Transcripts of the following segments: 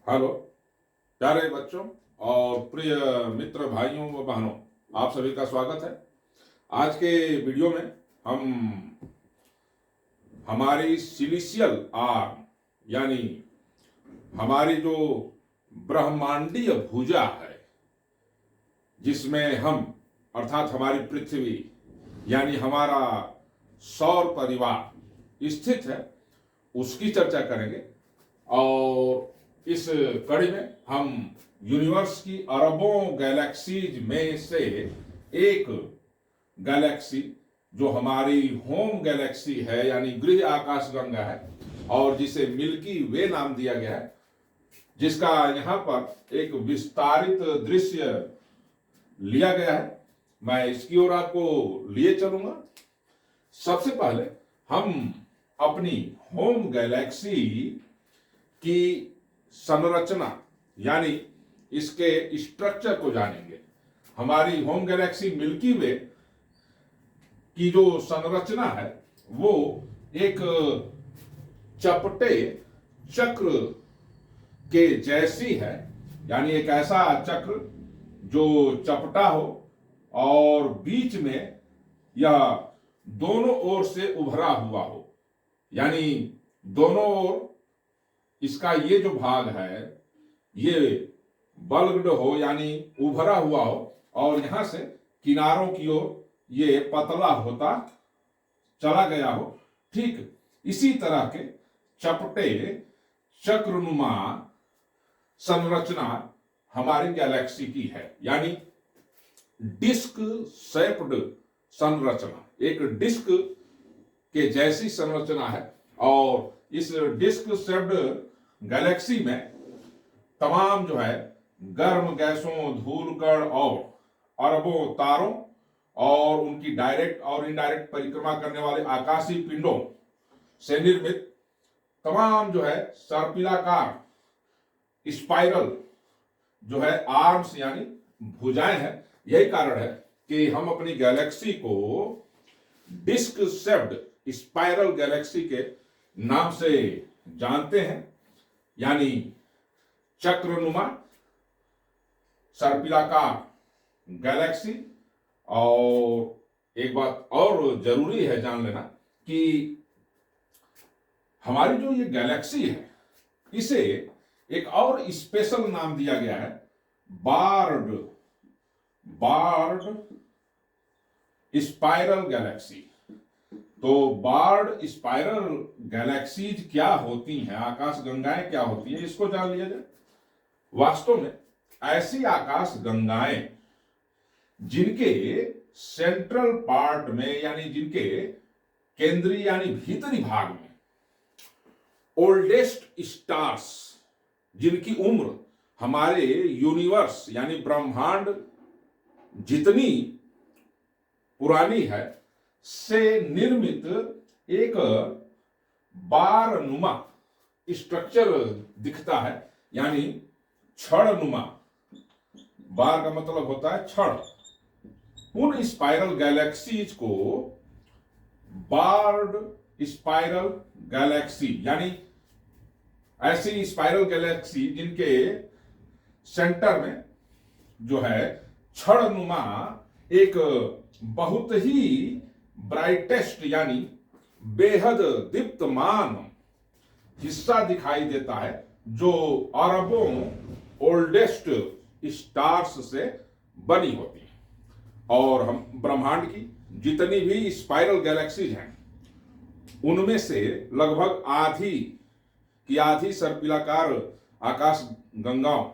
Hello प्यारे बच्चों और प्रिय मित्र भाइयों व बहनों, आप सभी का स्वागत है। आज के वीडियो में हम हमारी सिलिशियल आर्म यानी हमारी जो ब्रह्मांडीय भुजा है, जिसमें हम अर्थात हमारी पृथ्वी यानी हमारा सौर परिवार स्थित है, उसकी चर्चा करेंगे। और इस कड़ी में हम यूनिवर्स की अरबों गैलेक्सीज में से एक गैलेक्सी जो हमारी होम गैलेक्सी है यानी गृह आकाशगंगा है और जिसे मिल्की वे नाम दिया गया है, जिसका यहाँ पर एक विस्तारित दृश्य लिया गया है। मैं इसकी ओर आपको लिए चलूंगा। सबसे पहले हम अपनी होम गैलेक्सी की संरचना यानी इसके स्ट्रक्चर को जानेंगे। हमारी होम गैलेक्सी मिल्की वे की जो संरचना है वो एक चपटे चक्र के जैसी है, यानी एक ऐसा चक्र जो चपटा हो और बीच में यह दोनों ओर से उभरा हुआ हो, यानी दोनों ओर इसका ये जो भाग है ये बल्ग्ड हो यानी उभरा हुआ हो और यहां से किनारों की ओर ये पतला होता चला गया हो। ठीक इसी तरह के चपटे चक्रनुमा संरचना हमारी गैलेक्सी की है, यानी डिस्क शेप्ड संरचना, एक डिस्क के जैसी संरचना है। और इस डिस्क शेप्ड गैलेक्सी में तमाम जो है गर्म गैसों, धूलकण और अरबों तारों और उनकी डायरेक्ट और इनडायरेक्ट परिक्रमा करने वाले आकाशीय पिंडों से निर्मित तमाम जो है सर्पिलाकार स्पाइरल जो है आर्म्स यानी भुजाएं हैं। यही कारण है कि हम अपनी गैलेक्सी को डिस्क शेप्ड स्पाइरल गैलेक्सी के नाम से जानते हैं, यानी चक्रनुमा सर्पिलाकार गैलेक्सी। और एक बात और जरूरी है जान लेना कि हमारी जो ये गैलेक्सी है इसे एक और स्पेशल नाम दिया गया है, बार्ड स्पाइरल गैलेक्सी। तो बार्ड स्पाइरल गैलेक्सीज क्या होती हैं, आकाश गंगाएं क्या होती हैं, इसको जान लिया जाए। वास्तव में ऐसी आकाश गंगाएं जिनके सेंट्रल पार्ट में यानी जिनके केंद्रीय यानी भीतरी भाग में ओल्डेस्ट स्टार्स, जिनकी उम्र हमारे यूनिवर्स यानी ब्रह्मांड जितनी पुरानी है से निर्मित एक बारनुमा स्ट्रक्चर दिखता है, यानी छड़नुमा। बार का मतलब होता है छड़। उन स्पाइरल गैलेक्सीज को बार्ड स्पाइरल गैलेक्सी यानी ऐसी स्पाइरल गैलेक्सी जिनके सेंटर में जो है छड़नुमा एक बहुत ही ब्राइटेस्ट यानी बेहद दीप्तमान हिस्सा दिखाई देता है, जो अरबों ओल्डेस्ट स्टार्स से बनी होती है। और हम ब्रह्मांड की जितनी भी स्पाइरल गैलेक्सीज हैं उनमें से लगभग आधी सर्पिलाकार आकाश गंगाओं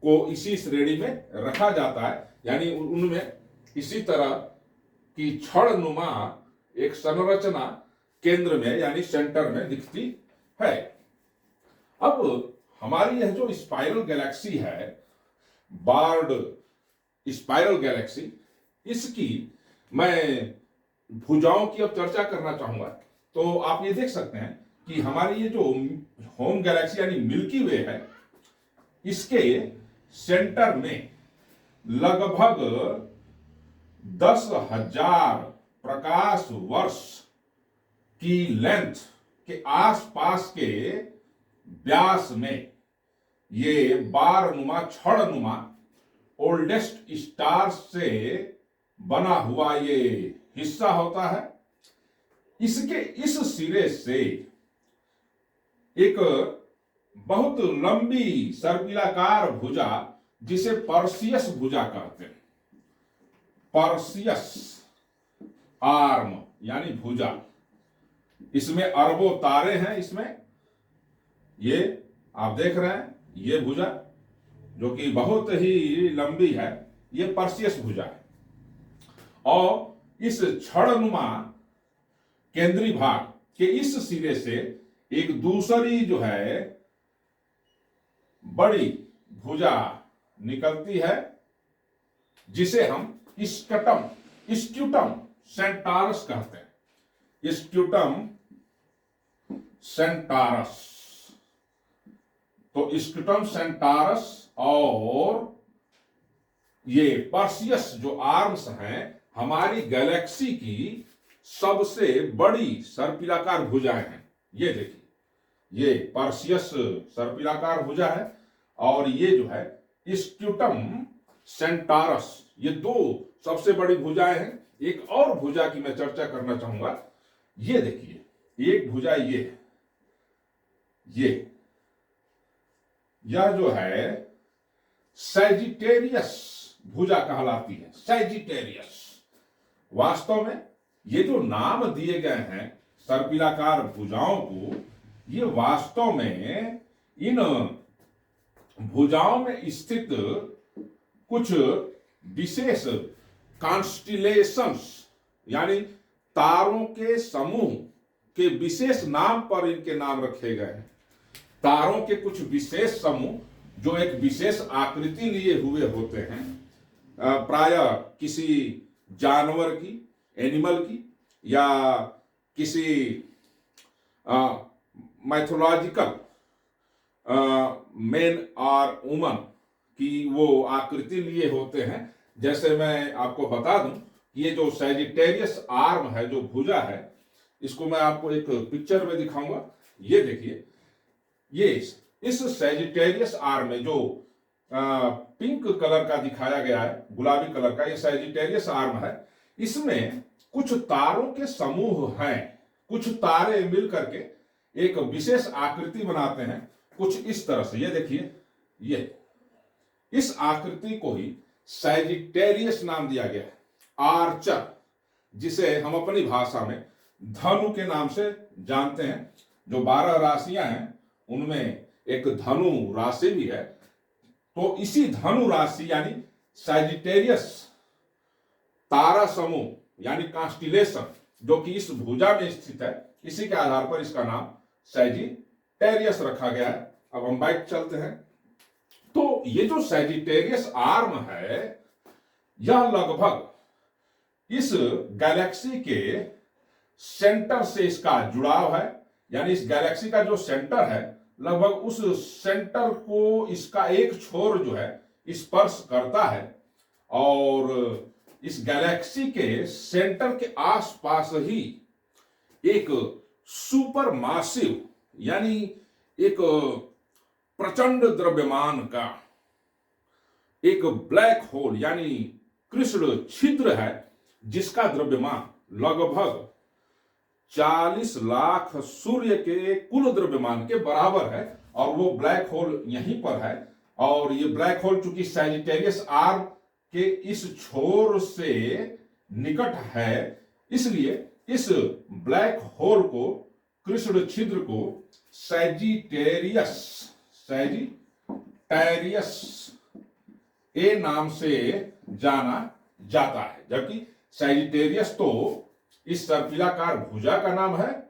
को इसी श्रेणी में रखा जाता है, यानी उनमें इसी तरह की छड़नुमा एक संरचना केंद्र में यानी सेंटर में दिखती है। अब हमारी यह जो स्पाइरल गैलेक्सी है, बार्ड स्पाइरल गैलेक्सी, इसकी मैं भुजाओं की अब चर्चा करना चाहूंगा। तो आप ये देख सकते हैं कि हमारी ये जो होम गैलेक्सी यानी मिल्की वे है, इसके सेंटर में लगभग 10,000 प्रकाश वर्ष की लेंथ के आसपास के व्यास में ये बार नुमा छड़ नुमा ओल्डेस्ट स्टार से बना हुआ ये हिस्सा होता है। इसके इस सिरे से एक बहुत लंबी सर्पिलाकार भुजा, जिसे पर्सियस भुजा कहते हैं, पर्सियस आर्म यानी भुजा, इसमें अरबों तारे हैं। इसमें ये आप देख रहे हैं, ये भुजा जो कि बहुत ही लंबी है, ये पर्सियस भुजा है। और इस छड़नुमा केंद्रीय भाग के इस सिरे से एक दूसरी जो है बड़ी भुजा निकलती है, जिसे हम स्ट्यूटम सेंटारस कहते हैं। स्ट्यूटम सेंटारस, तो स्ट्यूटम सेंटारस और ये पर्सियस जो आर्म्स हैं, हमारी गैलेक्सी की सबसे बड़ी सर्पिलाकार भुजाएं हैं। ये देखिए, ये पर्सियस सर्पिलाकार भुजा है और ये जो है स्ट्यूटम सेंटारस, ये दो सबसे बड़ी भुजाएं हैं। एक और भुजा की मैं चर्चा करना चाहूंगा। ये देखिए, एक भुजा ये है, यह जो है सैजिटेरियस भुजा कहलाती है। सैजिटेरियस, वास्तव में ये जो नाम दिए गए हैं सर्पिलाकार भुजाओं को, ये वास्तव में इन भुजाओं में स्थित कुछ विशेष कॉन्स्टिलेशंस यानी तारों के समूह के विशेष नाम पर इनके नाम रखे गए हैं। तारों के कुछ विशेष समूह जो एक विशेष आकृति लिए हुए होते हैं, प्रायः किसी जानवर की, एनिमल की, या किसी मैथोलॉजिकल मैन और वुमन की वो आकृति लिए होते हैं। जैसे मैं आपको बता दूं, ये जो सैजिटेरियस आर्म है, जो भुजा है, इसको मैं आपको एक पिक्चर में दिखाऊंगा। ये देखिए, ये इस सैजिटेरियस आर्म में जो पिंक कलर का दिखाया गया है, गुलाबी कलर का, ये सैजिटेरियस आर्म है। इसमें कुछ तारों के समूह हैं, कुछ तारे मिल करके एक विशेष आकृति बनाते हैं, कुछ इस तरह से। ये देखिए, ये इस आकृति को ही सैजिटेरियस नाम दिया गया है। आर्चर, जिसे हम अपनी भाषा में धनु के नाम से जानते हैं। जो 12 राशियां हैं उनमें एक धनु राशि भी है। तो इसी धनु राशि यानी सैजिटेरियस तारा समूह यानी कॉन्स्टिलेशन जो कि इस भुजा में स्थित है, इसी के आधार पर इसका नाम सैजिटेरियस रखा गया है। अब हम बैक चलते हैं। तो ये जो सैजिटेरियस आर्म है, यह लगभग इस गैलेक्सी के सेंटर से इसका जुड़ाव है। यानी इस गैलेक्सी का जो सेंटर है, लगभग उस सेंटर को इसका एक छोर जो है स्पर्श करता है। और इस गैलेक्सी के सेंटर के आसपास ही एक सुपर मासिव यानी एक प्रचंड द्रव्यमान का एक ब्लैक होल यानी कृष्ण छिद्र है, जिसका द्रव्यमान लगभग 40 लाख सूर्य के कुल द्रव्यमान के बराबर है। और वो ब्लैक होल यहीं पर है। और ये ब्लैक होल चूंकि सैजिटेरियस आर्म के इस छोर से निकट है, इसलिए इस ब्लैक होल को, कृष्ण छिद्र को सैजिटेरियस ए नाम से जाना जाता है। जबकि सैजिटेरियस तो इस सर्पिलाकार भुजा का नाम है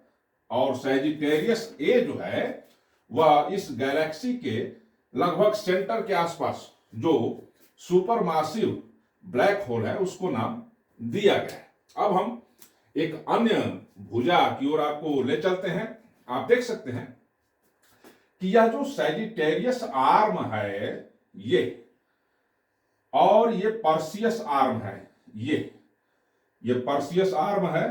और सैजिटेरियस ए जो है वह इस गैलेक्सी के लगभग सेंटर के आसपास जो सुपर मासिव ब्लैक होल है उसको नाम दिया गया है। अब हम एक अन्य भुजा की ओर आपको ले चलते हैं। आप देख सकते हैं कि यह जो सैजिटेरियस आर्म है ये, और ये पर्सियस आर्म है, ये पर्सियस आर्म है।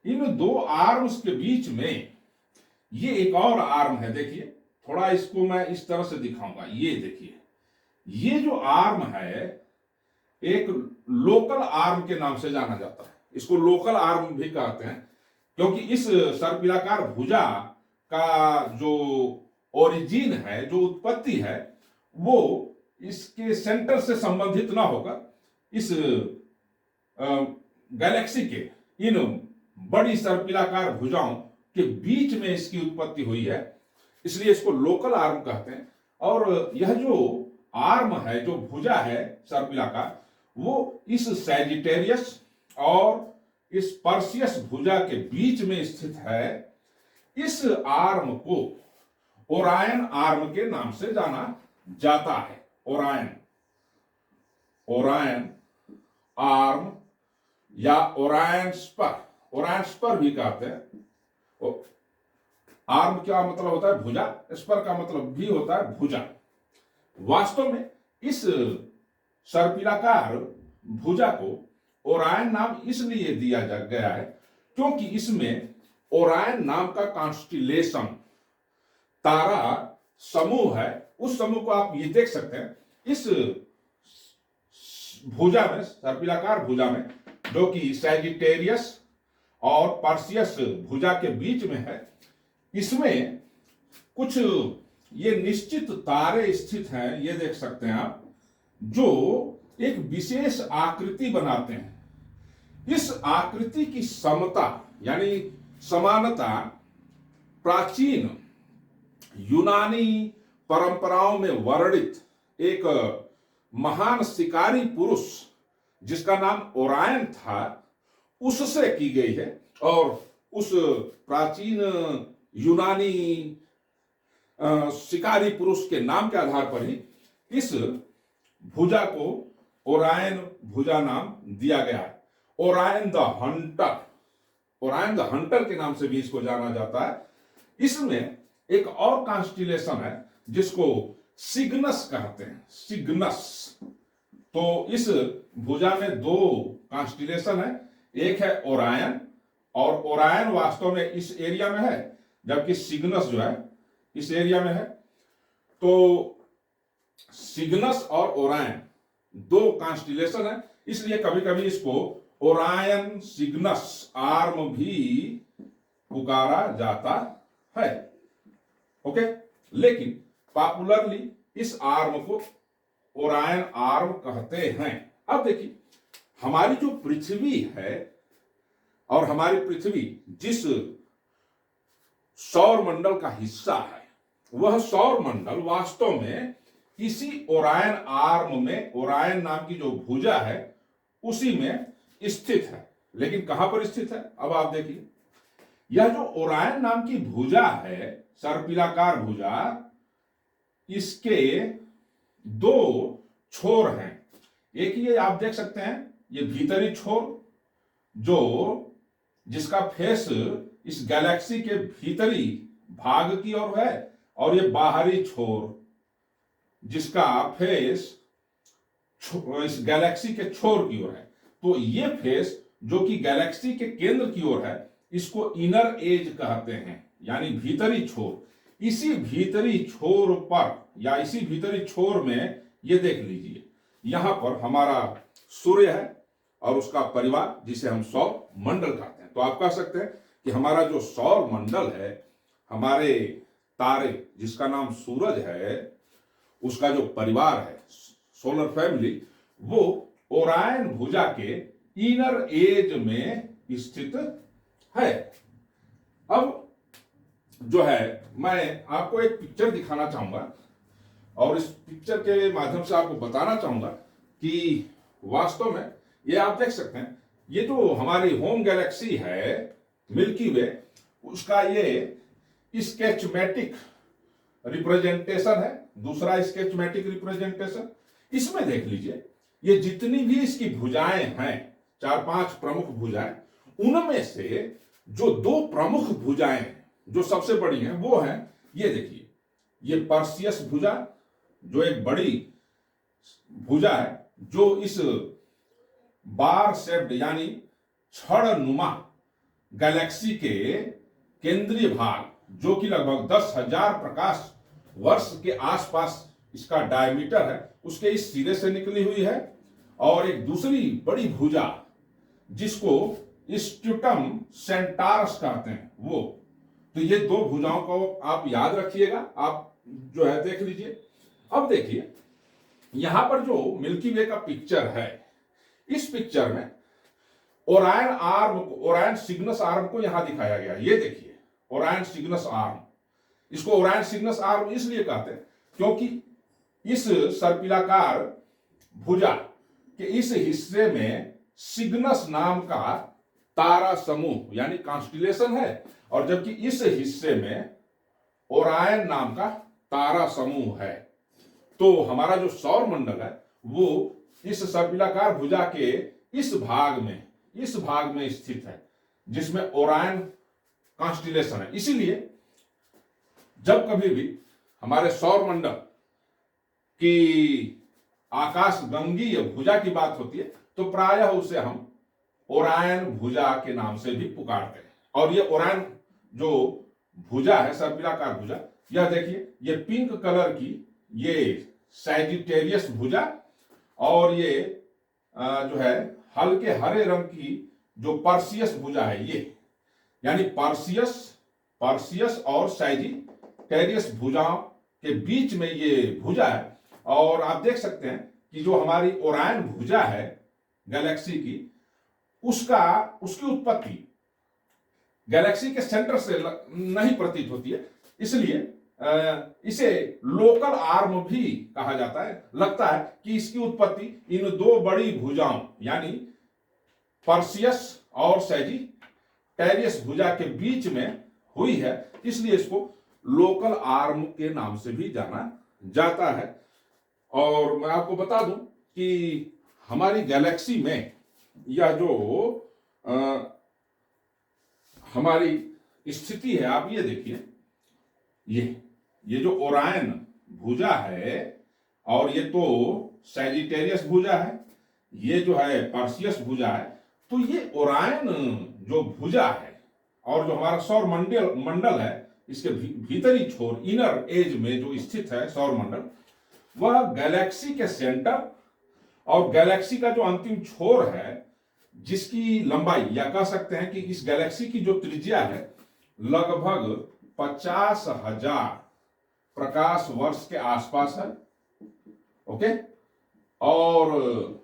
इन दो आर्म्स के बीच में ये एक और आर्म है, देखिए थोड़ा इसको मैं इस तरह से दिखाऊंगा। ये देखिए, ये जो आर्म है एक लोकल आर्म के नाम से जाना जाता है। इसको लोकल आर्म भी कहते हैं क्योंकि इस सर्पिलाकार भुजा का जो ओरिजिन है, जो उत्पत्ति है, वो इसके सेंटर से संबंधित ना होकर इस गैलेक्सी के इन बड़ी सर्पिलाकार भुजाओं के बीच में इसकी उत्पत्ति हुई है, इसलिए इसको लोकल आर्म कहते हैं। और यह जो आर्म है, जो भुजा है सर्पिलाकार, वो इस सैजिटेरियस और इस पर्सियस भुजा के बीच में स्थित है। इस आर्म को ओरायन आर्म के नाम से जाना जाता है। ओरायन, ओरायन आर्म या ओरायन स्पर, ओरायन स्पर भी कहते हैं। आर्म क्या मतलब होता है? भुजा। स्पर का मतलब भी होता है भुजा। वास्तव में इस सर्पिलाकार भुजा को ओरायन नाम इसलिए दिया गया है क्योंकि इसमें ओरायन नाम का कॉन्स्टिलेशन, तारा समूह है। उस समूह को आप ये देख सकते हैं इस भुजा में, सर्पिलाकार भुजा में, जो कि सैजिटेरियस और पर्सियस भुजा के बीच में है। इसमें कुछ ये निश्चित तारे स्थित हैं, ये देख सकते हैं आप, जो एक विशेष आकृति बनाते हैं। इस आकृति की समता यानी समानता प्राचीन यूनानी परंपराओं में वर्णित एक महान शिकारी पुरुष जिसका नाम ओरायन था, उससे की गई है। और उस प्राचीन यूनानी शिकारी पुरुष के नाम के आधार पर ही इस भुजा को ओरायन भुजा नाम दिया गया है। Orion the Hunter, Orion the Hunter के नाम से भी इसको जाना जाता है। इसमें एक और कॉन्स्टिलेशन है जिसको सिग्नस कहते हैं, सिग्नस। तो इस भुजा में दो कॉन्स्टिलेशन है, एक है ओरायन, और ओरायन वास्तव में इस एरिया में है, जबकि सिग्नस जो है इस एरिया में है। तो सिग्नस और ओरायन दो कॉन्स्टिलेशन है, इसलिए कभी कभी इसको ओरायन सिग्नस आर्म भी पुकारा जाता है। ओके, लेकिन पॉपुलरली इस आर्म को ओरायन आर्म कहते हैं। अब देखिए, हमारी जो पृथ्वी है और हमारी पृथ्वी जिस सौर मंडल का हिस्सा है, वह सौर मंडल वास्तव में इसी ओरायन आर्म में, ओरायन नाम की जो भुजा है उसी में स्थित है। लेकिन कहां पर स्थित है? अब आप देखिए, यह जो ओरायन नाम की भुजा है, सर्पिलाकार भुजा, इसके दो छोर हैं। एक ये आप देख सकते हैं, ये भीतरी छोर जो जिसका फेस इस गैलेक्सी के भीतरी भाग की ओर है, और ये बाहरी छोर जिसका फेस इस गैलेक्सी के छोर की ओर है। तो ये फेस जो कि गैलेक्सी के केंद्र की ओर है, इसको इनर एज कहते हैं, यानी भीतरी छोर। इसी भीतरी छोर पर या इसी भीतरी छोर में ये देख लीजिए, यहां पर हमारा सूर्य है और उसका परिवार जिसे हम सौर मंडल कहते हैं। तो आप कह सकते हैं कि हमारा जो सौर मंडल है, हमारे तारे जिसका नाम सूरज है, उसका जो परिवार है, सोलर फैमिली, वो ओरायन भुजा के इनर एज में स्थित है। अब जो है, मैं आपको एक पिक्चर दिखाना चाहूंगा और इस पिक्चर के माध्यम से आपको बताना चाहूंगा कि वास्तव में ये आप देख सकते हैं, ये जो हमारी होम गैलेक्सी है मिल्की वे, उसका ये स्केचमेटिक रिप्रेजेंटेशन है, दूसरा स्केचमेटिक रिप्रेजेंटेशन। इसमें देख लीजिए, ये जितनी भी इसकी भुजाएं हैं, 4-5 प्रमुख भुजाएं, उनमें से जो दो प्रमुख भुजाएं जो सबसे बड़ी हैं वो हैं, ये देखिए, ये पर्सियस भुजा जो एक बड़ी भुजा है, जो इस बार शेप्ड यानी छड़ नुमा गैलेक्सी के केंद्रीय भाग, जो कि लगभग 10,000 प्रकाश वर्ष के आसपास इसका डायमीटर है उसके इस सिरे से निकली हुई है, और एक दूसरी बड़ी भुजा जिसको स्ट्यूटम सेंटारस कहते हैं वो। तो ये दो भुजाओं को आप याद रखिएगा, आप जो है देख लीजिए। अब देखिए यहां पर जो मिल्की वे का पिक्चर है, इस पिक्चर में ओरायन आर्म को, ओरायन सिग्नस आर्म को यहां दिखाया गया। ये देखिए ओरायन सिग्नस आर्म, इसको ओरायन सिग्नस आर्म इसलिए कहते हैं क्योंकि इस सर्पिलाकार भुजा के इस हिस्से में सिग्नस नाम का तारा समूह यानी कॉन्स्टिलेशन है, और जबकि इस हिस्से में ओरायन नाम का तारा समूह है। तो हमारा जो सौर मंडल है वो इस सर्पिलाकार भुजा के इस भाग में स्थित है जिसमें ओरायन कॉन्स्टिलेशन है। इसीलिए जब कभी भी हमारे सौर मंडल की आकाश गंगीय भुजा की बात होती है तो प्रायः उसे हम ओरायन भुजा के नाम से भी पुकारते हैं। और ये ओरायन जो भुजा है, सर्पिलाकार भुजा, यह देखिए ये पिंक कलर की ये सैजिटेरियस भुजा, और ये जो है हल्के हरे रंग की जो पर्सियस भुजा है, ये यानी पर्सियस और सैजिटेरियस भुजाओं के बीच में ये भुजा है। और आप देख सकते हैं कि जो हमारी ओरायन भुजा है गैलेक्सी की, उसकी उत्पत्ति गैलेक्सी के सेंटर से नहीं प्रतीत होती है, इसलिए इसे लोकल आर्म भी कहा जाता है। लगता है कि इसकी उत्पत्ति इन दो बड़ी भुजाओं यानी पर्सियस और सैजिटेरियस भुजा के बीच में हुई है, इसलिए इसको लोकल आर्म के नाम से भी जाना जाता है। और मैं आपको बता दूं कि हमारी गैलेक्सी में यह जो हमारी स्थिति है, आप ये देखिए, ये जो ओरायन भुजा है, और ये तो सैजिटेरियस भुजा है, ये जो है पर्सियस भुजा है। तो ये ओरायन जो भुजा है और जो हमारा सौर मंडल है, इसके भीतरी छोर इनर एज में जो स्थित है सौर मंडल, वह गैलेक्सी के सेंटर और गैलेक्सी का जो अंतिम छोर है जिसकी लंबाई, या कह सकते हैं कि इस गैलेक्सी की जो त्रिज्या है लगभग 50,000 प्रकाश वर्ष के आसपास है। ओके, और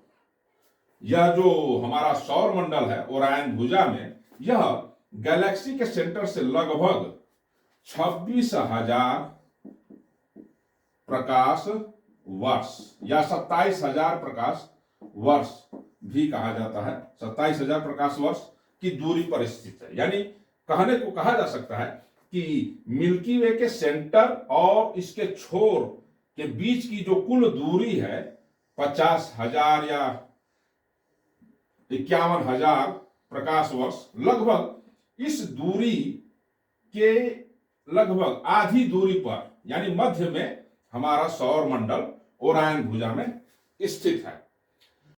यह जो हमारा सौर मंडल है ओरायन भुजा में, यह गैलेक्सी के सेंटर से लगभग 26,000 प्रकाश वर्ष या 27,000 प्रकाश वर्ष भी कहा जाता है, 27,000 प्रकाश वर्ष की दूरी पर स्थित है। यानी कहने को कहा जा सकता है कि मिल्की वे के सेंटर और इसके छोर के बीच की जो कुल दूरी है 50,000 या 51,000 प्रकाश वर्ष, लगभग इस दूरी के लगभग आधी दूरी पर यानी मध्य में हमारा सौर मंडल ओरायन भुजा में स्थित है।